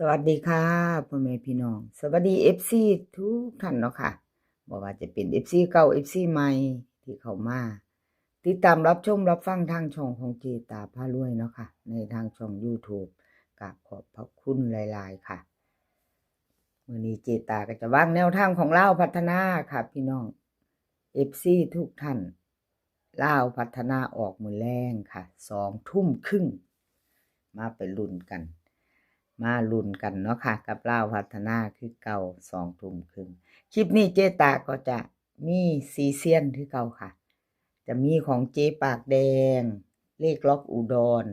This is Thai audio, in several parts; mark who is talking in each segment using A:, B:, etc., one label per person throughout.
A: สวัสดีค่ะพ่อแม่พี่น้องสวัสดีเอฟซีทุกท่านเนาะค่ะบอกว่าจะเป็นเอฟซีเก่าเอฟซีใหม่ที่เข้ามาติดตามรับชมรับฟังทางช่องของเจตาพารวยเนาะค่ะในทางช่อง YouTube กับขอบพระคุณหลายๆค่ะมื้อนี้เจตาก็จะวางแนวทางของลาวพัฒนาค่ะพี่น้องเอฟซีทุกท่านลาวพัฒนาออกมื้อแรงค่ะ20:30มาไปลุ้นกัน มาลุ้นกันเนาะค่ะกับลาวพัฒนาคือเก่า20:30คลิปนี้เจตาก็จะมีซีเซียนคือเก่าค่ะจะมีของเจปากแดงเลขล็อกอุดร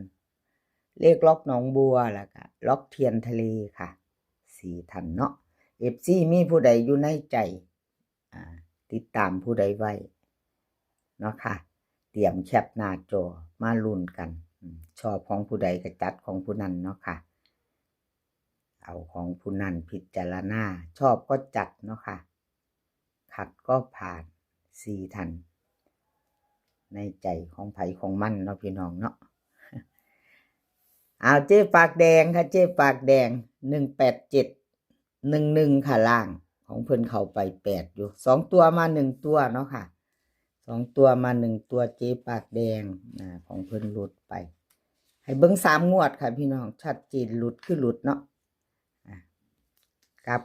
A: เลขล็อกหนองบัวแล้วก็ล็อกเทียนทะเลค่ะ4ท่านเนาะ FC มีผู้ใดอยู่ในใจติดตามผู้ใดไว้เนาะค่ะเตรียมแคปหน้าจอมาลุ้นกันชอบของผู้ใดก็จัดของผู้นั้นเนาะค่ะเอาของผู้นั้นพิจารณาชอบก็จัดเนาะค่ะขัดก็ผ่าน4ท่านในใจของไผของมันเนาะพี่น้องเนาะเอาเจ๊ปากแดงค่ะเจ๊ปากแดง18711ค่ะล่างของเพิ่นเข้าไป8อยู่2ตัวมา1ตัวเนาะค่ะ2ตัวมา1ตัวเจ๊ปากแดงของเพิ่นหลุดไปให้เบิ่ง3งวดค่ะพี่น้องชัดเจนหลุดคือหลุดเนาะ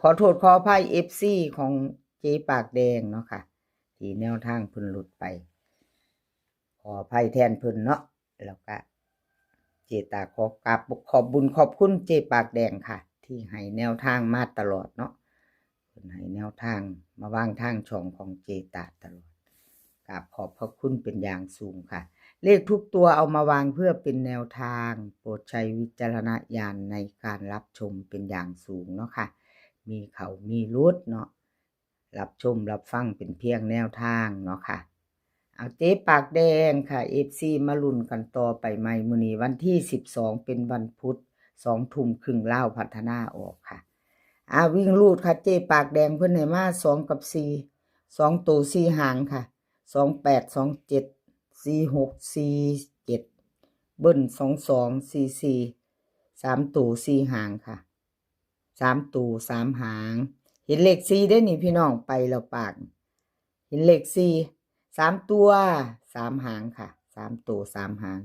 A: ขอโทษขออภัย FC ของเจ๊ปากแดงเนาะค่ะที่แนวทางเพิ่นหลุดไปขออภัยแทนเพิ่นเนาะแล้วก็เจตาขอบบุญขอบคุณเจ๊ปากแดงค่ะที่ให้แนวทางมาตลอดเนาะเพิ่นให้แนวทางมาวางทางช่องของเจตาตลอดขอบพระคุณเป็นอย่างสูงค่ะเลขทุกตัวเอามาวางเพื่อเป็นแนวทางโปรดใช้วิจารณญาณในการรับชมเป็นอย่างสูงเนาะค่ะมีเขามีรุดเนาะรับชมรับฟังเป็นเพียงแนวทางเนาะค่ะเอาเจ๊ปากแดงค่ะ FC มาลุ้นกันต่อไปใหม่มื้อนี้วันที่12เป็นวันพุธ20:30ลาวพัฒนาออกค่ะวิ่งรูดค่ะเจ๊ปากแดงเพิ่นให้มา2กับ4 2ตัว4หางค่ะ28 27 46 47เบิ้ล22 44 3ตัว4หางค่ะ3ตัว3หางเห็นเลข4ได้นี่พี่น้องไปแล้วปากเห็นเลข4 3ตัว3หางค่ะ3ตัว3หาง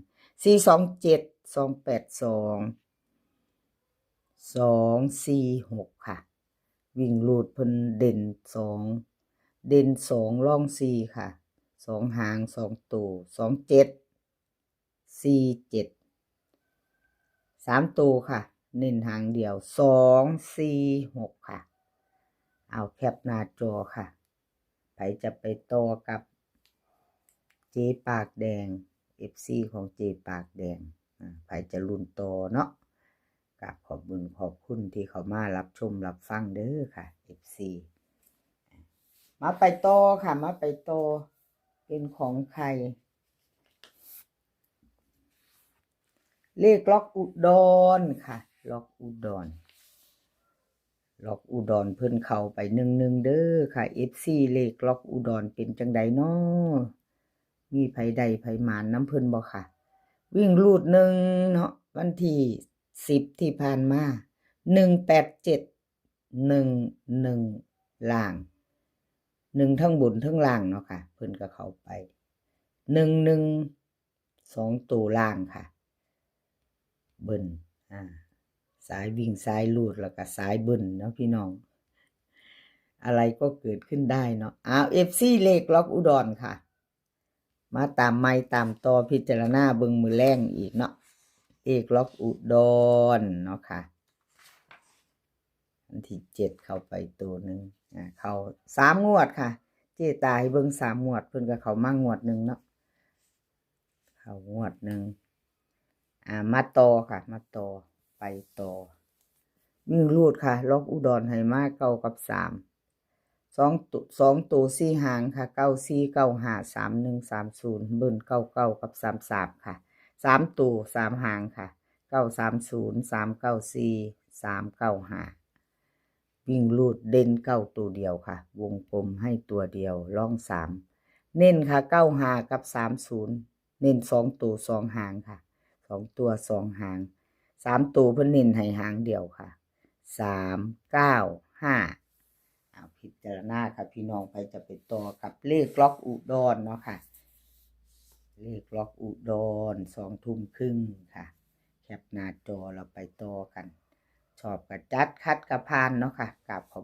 A: 427 282 246ค่ะวิ่งรูดเพิ่นเด่น2เด่น2ร่อง4ค่ะ2หาง2ตัว27 47 3ตัวค่ะเน้นหางเดียว246ค่ะเอาแคปหน้าจอค่ะไผจะไปต่อกับเจ๊ปากแดง FC ของเจ๊ปากแดงไผจะลุ้นต่อเนาะขอบบุญขอบคุณที่เขามารับชมรับฟังเด้อค่ะ FC มาไปต่อค่ะมาไปต่อเป็นของใครเลขล็อกอุดรค่ะล็อกอุดรเพิ่นเข้าไป11เด้อค่ะ FC เลขล็อกอุดรเป็นจังใดน้อมีไผใดไผหมานน้ำเพิ่นบ่ค่ะวิ่งรูด1เนาะวันที่10ที่ผ่านมา18711ล่าง1ทั้งบนทั้งล่างเนาะค่ะเพิ่นก็เข้าไป11 2ตัวล่างค่ะเบิ้ลสายวิ่งสายลูดแล้วก็สายเบิ้ลเนาะพี่น้องอะไรก็เกิดขึ้นได้เนาะFC เลขล็อกอุดรค่ะมาตามไม้ตามต่อพิจารณาเบิ่งมือแรงอีกเนาะเลขล็อกอุดรเนาะค่ะอันที่7เข้าไปตัวนึงเข้า3งวดค่ะเจ๊ตายเบิ่ง3งวดเพิ่นก็เข้ามางวดนึงเนาะเข้างวดนึงมาต่อค่ะมาต่อไปต่อวิ่งรูดค่ะล็อกอุดรให้มา9กับ3 2ตัว4หางค่ะ94 95 31 30เบิ้ล99กับ33ค่ะ3ตัว3หางค่ะ930 394 395วิ่งรูดเด่น9ตัวเดียวค่ะวงกลมให้ตัวเดียวล่อง3เน้นค่ะ95กับ30เน้น2ตัว2หางค่ะ2ตัว2หาง3ตัวเพิ่นเน้นให้หางเดียวค่ะ 395พิจารณาครับพี่น้องไปจะไปต่อกับเลขล็อกอุดรเนาะค่ะเลขล็อกอุดร20:30ค่ะแคปหน้าจอเราไปต่อกันชอบกระจัดคัดกระพานเนาะค่ะกราบขอบ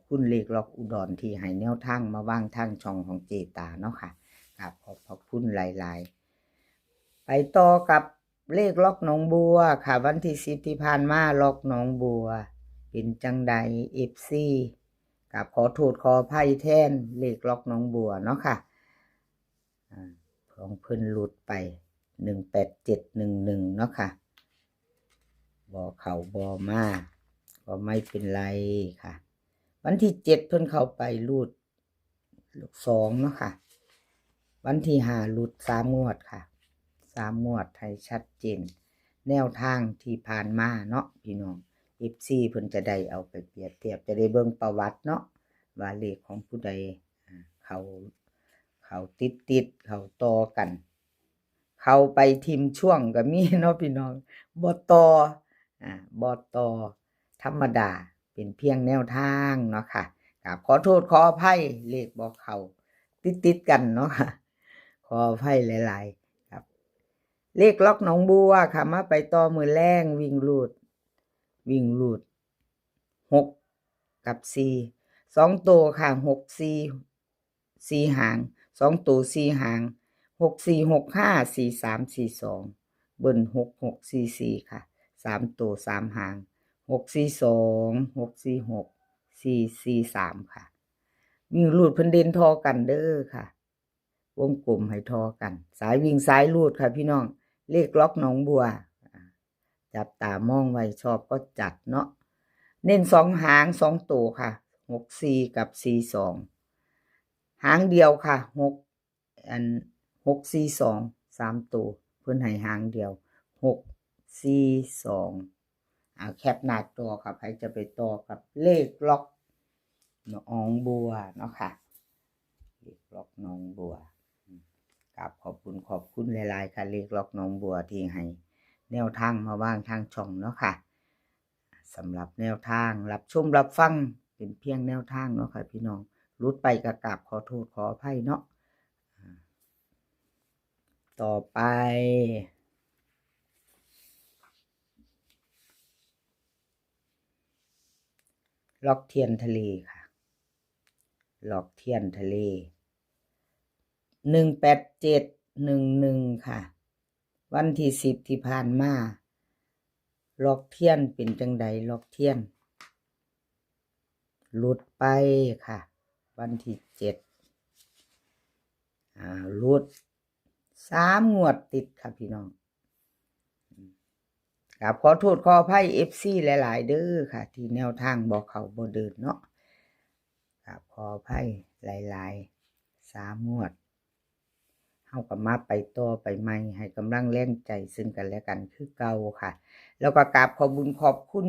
A: คุณเลขล็อกอุดรที่ให้แนวทางมาว่างทางช่องของเจตาเนาะค่ะกราบขอบคุณหลายๆไปต่อกับเลขล็อกหนองบัวค่ะวันที่10ที่ผ่านมาล็อกหนองบัวเป็นจังใด FC กับขอโทษขออภัยแทนเลขล็อกหนองบัวเนาะค่ะของเพิ่นหลุดไป18711เนาะค่ะบ่เข้าบ่มาก็ไม่เป็นไรค่ะวันที่7เพิ่นเข้าไปรูด2เนาะค่ะวันที่5รูด3งวดค่ะ3งวดให้ชัดเจนแนวทางที่ผ่านมาเนาะพี่น้อง FC เพิ่นจะได้เอาไปเปรียบเทียบจะได้เบิ่งประวัติเนาะว่าเลขของผู้ใดเขาติดเขาต่อกันเขาไปทิมช่วงก็มีเนาะพี่น้องบ่ต่อบ่ต่อธรรมดาเป็นเพียงแนวทางเนาะค่ะครับขอโทษขออภัยเลขบ่เข้าติดกันเนาะค่ะขออภัยหลายๆครับเลขล็อกหนองบัวค่ะมาไปต่อมือแรงวิ่งรูด6กับ4 2ตัวค่ะ4หาง2ตัว4หาง64654342เบิ้ล6644ค่ะ3ตัว3หาง642 646 443ค่ะวิ่งรูดเพิ่นเด่นทอกันเด้อค่ะวงกลมให้ทอกันสายวิ่งสายรูดค่ะพี่น้องเลขล็อกหนองบัวจับตามองไว้ชอบก็จัดเนาะเน้น2หาง2ตัวค่ะ64กับ42หางเดียวค่ะ642 3ตัวเพิ่นให้หางเดียว642แคปหน้าจอค่ะใครจะไปต่อกับเลขล็อกหนองบัวเนาะค่ะเลขล็อกหนองบัวกับขอบคุณหลายๆค่ะเลขล็อกหนองบัวที่ให้แนวทางมาว่างทางช่องเนาะค่ะสำหรับแนวทางรับชมรับฟังเป็นเพียงแนวทางเนาะค่ะพี่น้องรุดไปกราบขอโทษขออภัยเนาะต่อไปล็อกเทียนทะเลค่ะล็อกเทียนทะเล18711ค่ะวันที่10ที่ผ่านมาล็อกเทียนเป็นจังใดล็อกเทียนหลุดไปค่ะวันที่7หลุด3งวดติดค่ะพี่น้องขอโทษขออภัย FC หลายๆเด้อค่ะที่แนวทางบ่เข้าบ่เดินเนาะขออภัยหลายๆ3งวดเฮาก็มาไปต่อไปใหม่ให้กำลังแรงใจซึ่งกันและกันคือเก่าค่ะแล้วก็กราบขอบคุณ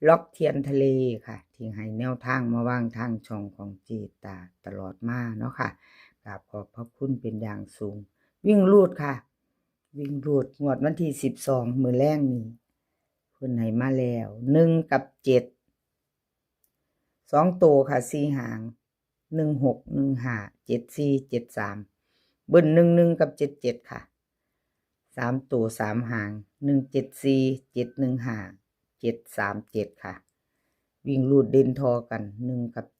A: ล็อกเทียนทะเลค่ะที่ให้แนวทางมาว่างทางช่องของเจตาตลอดมาเนาะค่ะกราบขอบพระคุณเป็นอย่างสูงวิ่งรูดค่ะวิ่งรูดงวดวันที่12มื้อแรงนี้เพิ่นให้มาแล้ว1กับ7 2ตัวค่ะ4หาง16 15 74 73เบิ้ล11กับ77ค่ะ3ตัว3หาง174 715 737ค่ะวิ่งรูดเด่นทอกัน1กับ7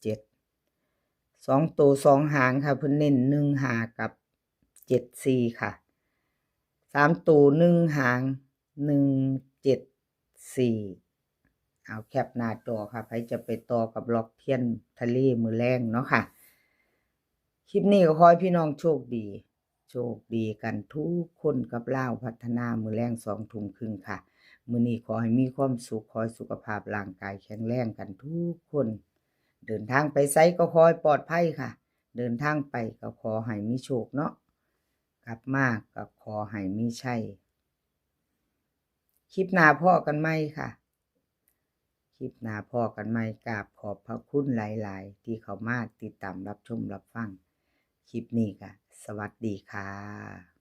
A: 2ตัว2หางค่ะเพิ่นเน้น15กับ74ค่ะ3ตัว1หาง174แคปหน้าจอค่ะใครจะไปต่อกับล็อกเทียนทะเลมือแรงเนาะค่ะคลิปนี้ก็ขอให้พี่น้องโชคดีกันทุกคนกับลาวพัฒนามือแรง20:30ค่ะมื้อนี้ขอให้มีความสุขขอให้สุขภาพร่างกายแข็งแรงกันทุกคนเดินทางไปไสก็ขอให้ปลอดภัยค่ะเดินทางไปก็ขอให้มีโชคเนาะกลับมาก็ขอให้มีชัยคลิปหน้าพ้อกันใหม่ค่ะคลิปหน้าพ้อกันใหม่กราบขอบพระคุณหลายๆที่เข้ามาติดตามรับชมรับฟังคลิปนี้ค่ะสวัสดีค่ะ